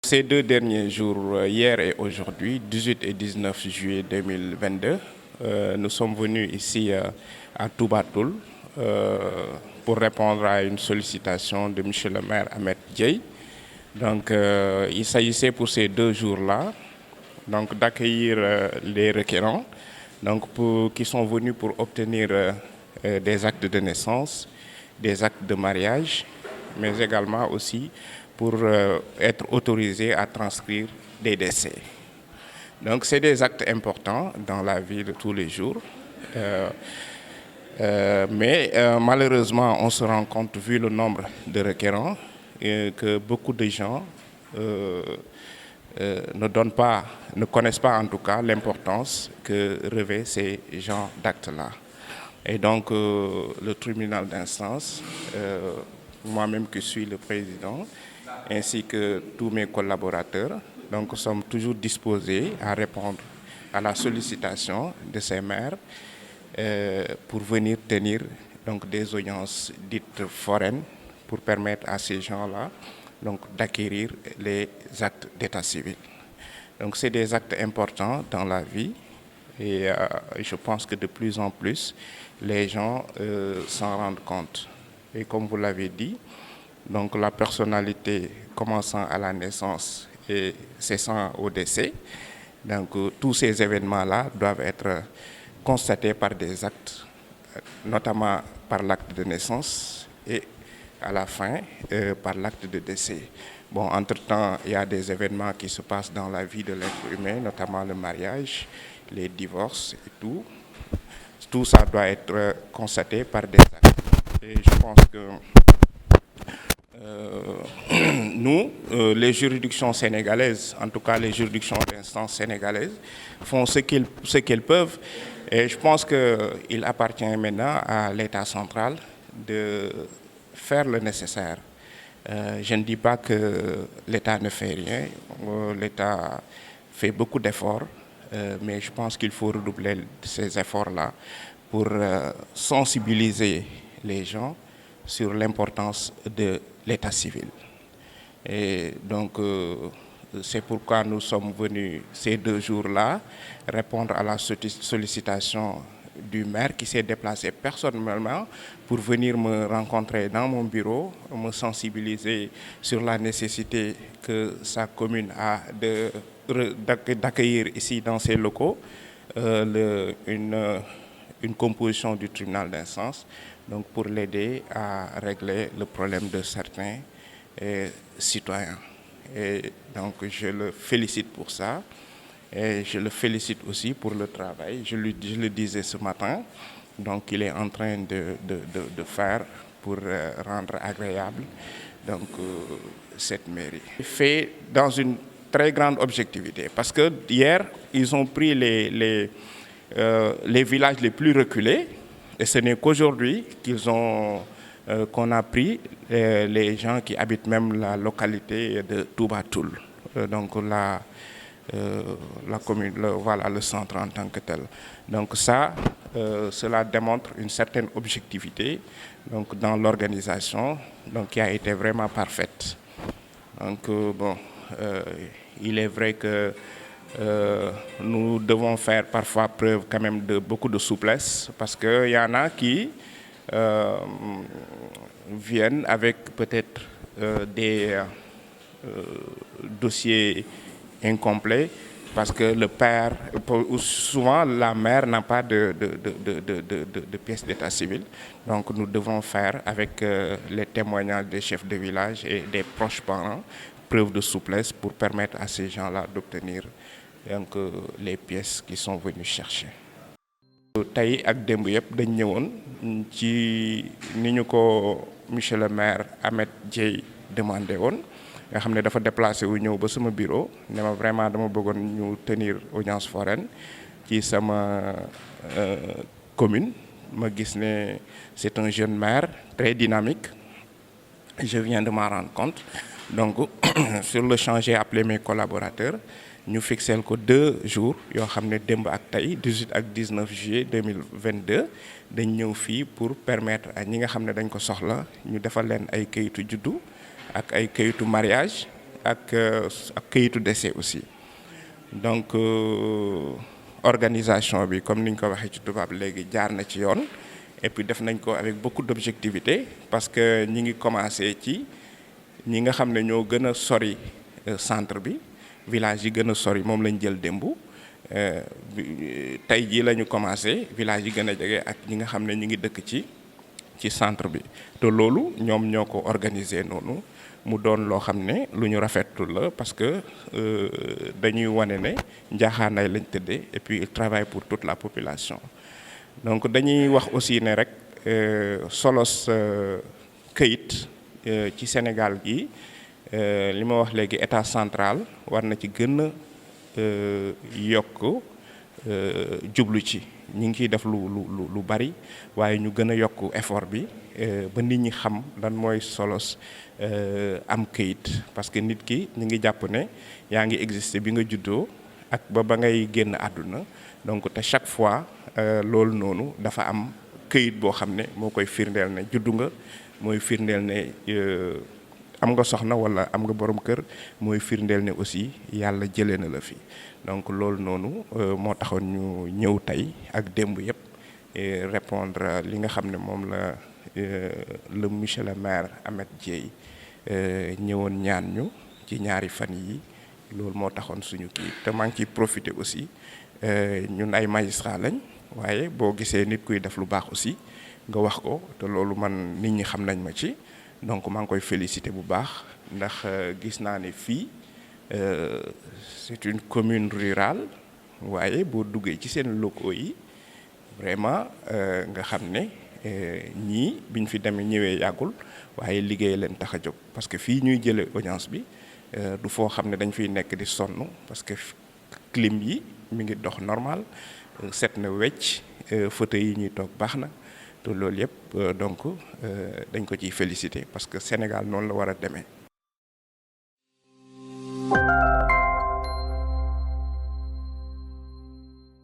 Ces 2 derniers jours, hier et aujourd'hui, 18 et 19 juillet 2022, nous sommes venus ici à Touba Toul pour répondre à une sollicitation de M. le maire Ahmed Dieye. Donc, il s'agissait pour ces 2 jours-là d'accueillir les requérants qui sont venus pour obtenir des actes de naissance, des actes de mariage, mais également aussi pour être autorisés à transcrire des décès. Donc c'est des actes importants dans la vie de tous les jours. Mais malheureusement, on se rend compte, vu le nombre de requérants, que beaucoup de gens ne connaissent pas en tout cas l'importance que revêt ces genres d'actes-là. Et donc le tribunal d'instance, moi-même qui suis le président, ainsi que tous mes collaborateurs, donc sommes toujours disposés à répondre à la sollicitation de ces maires pour venir tenir des audiences dites foraines pour permettre à ces gens-là d'acquérir les actes d'état civil. Donc c'est des actes importants dans la vie et je pense que de plus en plus les gens s'en rendent compte. Et comme vous l'avez dit, donc la personnalité commençant à la naissance et cessant au décès, donc tous ces événements-là doivent être constatés par des actes, notamment par l'acte de naissance et à la fin par l'acte de décès. Bon, entre-temps, il y a des événements qui se passent dans la vie de l'être humain, notamment le mariage, les divorces et tout. Tout ça doit être constaté par des actes. Et je pense que nous, les juridictions sénégalaises, en tout cas les juridictions d'instance sénégalaises, font ce qu'elles peuvent. Et je pense qu'il appartient maintenant à l'État central de faire le nécessaire. Je ne dis pas que l'État ne fait rien. L'État fait beaucoup d'efforts, mais je pense qu'il faut redoubler ces efforts-là pour sensibiliser les gens sur l'importance de l'état civil. Et donc, c'est pourquoi nous sommes venus ces 2 jours-là répondre à la sollicitation du maire qui s'est déplacé personnellement pour venir me rencontrer dans mon bureau, me sensibiliser sur la nécessité que sa commune a d'accueillir ici dans ses locaux une composition du tribunal d'instance, donc pour l'aider à régler le problème de certains citoyens. Et donc je le félicite pour ça et je le félicite aussi pour le travail. Je le disais ce matin, donc il est en train de faire pour rendre agréable cette mairie. Fait dans une très grande objectivité parce que hier ils ont pris les villages les plus reculés et ce n'est qu'aujourd'hui qu'on a pris les gens qui habitent même la localité de Touba Toul, donc la commune, le centre en tant que tel. Donc ça, cela démontre une certaine objectivité dans l'organisation qui a été vraiment parfaite. Donc il est vrai que nous devons faire parfois preuve quand même de beaucoup de souplesse parce qu'il y en a qui viennent avec peut-être des dossiers incomplets parce que le père, ou souvent la mère n'a pas de pièce d'état civil. Donc nous devons faire avec les témoignages des chefs de village et des proches parents preuve de souplesse pour permettre à ces gens-là d'obtenir les pièces qu'ils sont venus chercher. Tey ak démb yëpp dañ ñëwoon ci ni ñu ko monsieur le maire Ahmed Dieye demandé woon nga xam ne dafa déplacé wu ñëw ba sama bureau ne ma vraiment dama bëggoon ñu tenir audience foraine ci sama commune. Ma gis ne c'est un jeune maire très dynamique. Je viens de m'en rendre compte. Donc sur le champ, j'ai appelé mes collaborateurs. Ñu fixeel ko 2 jours yoo xam ne démb ak tey 18 ak 19 juillet 2022 dañ ñëw fii pour permettre ñi nga xam ne dañ ko soxla ñu defal leen ay kayitu juddu ak ay kayitu mariage ak këyitu décès aussi. Donc organisation bi comme ni ñu ko waxee ci tubaab léegi jaar na ci yoon et puis def nañ ko avec beaucoup d'objectivité parce que ñi ngi commencé ci ñi nga xam ne ñoo gën a sori centre bi village yi gën a sori moom lañ jël démb tey jii la ñu commencé village yi gën a jege ak ñi nga xam ne ñi ngi dëkk ci centre bi te loolu ñoom ñoo ko organisé noonu mu doon loo xam ne lu ñu rafetlu la parce que dañuy wane ne njaaxaanaay lañ tëddee et puis il travaille pour toute la population. Donc dañuy wax aussi ne rek solos këyit ci Sénégal gi li ma wax léegi état central war na ci gën a yokk jublu ci ñi ngi ciy def lu bari waaye ñu gën a yokk effort bi ba nit ñi xam lan mooy solos am këyit parce que nit ki ñu ngi jàpp ne yaa ngi exister bi nga juddoo ak ba ngay génn àdduna donc te chaque fois loolu noonu dafa am këyit boo xam ne moo koy firndeel ne juddu nga mooy firndeel ne am nga soxna walla am nga borom kër mooy firndeel ne aussi yàlla jëlee na la fi donc loolu noonu moo taxoon ñu ñëw tey ak démb yëpp répondre li nga xam ne moom la le monsieur le maire Ahmed Dieye ñëwoon ñaan ñu ci ñaari fan yi loolu moo taxoon suñu kii te maa ngi ciy profiter aussi ñun ay magistrat lañ waaye boo gisee nit kuy def lu baax aussi nga wax ko te loolu man nit ñi xam nañ ma ci donc maa ngi koy féliciter bu baax ndax gis naa ne fii c'est une commune rurale waaye boo duggee ci seen locaux yi vraiment nga xam ne ñii biñ fi demee ñëwee yàggul waaye liggéey leen tax a jóg parce que fii ñuy jëlee audience bi du foo xam ne dañ fiy nekk di sonn parce que clim yi mi ngi dox normal set na wecc fauteuil yi ñuy toog baax na te loolu yëpp donc dañ ko ciy féliciter parce que Sénégal noonu la war a demee.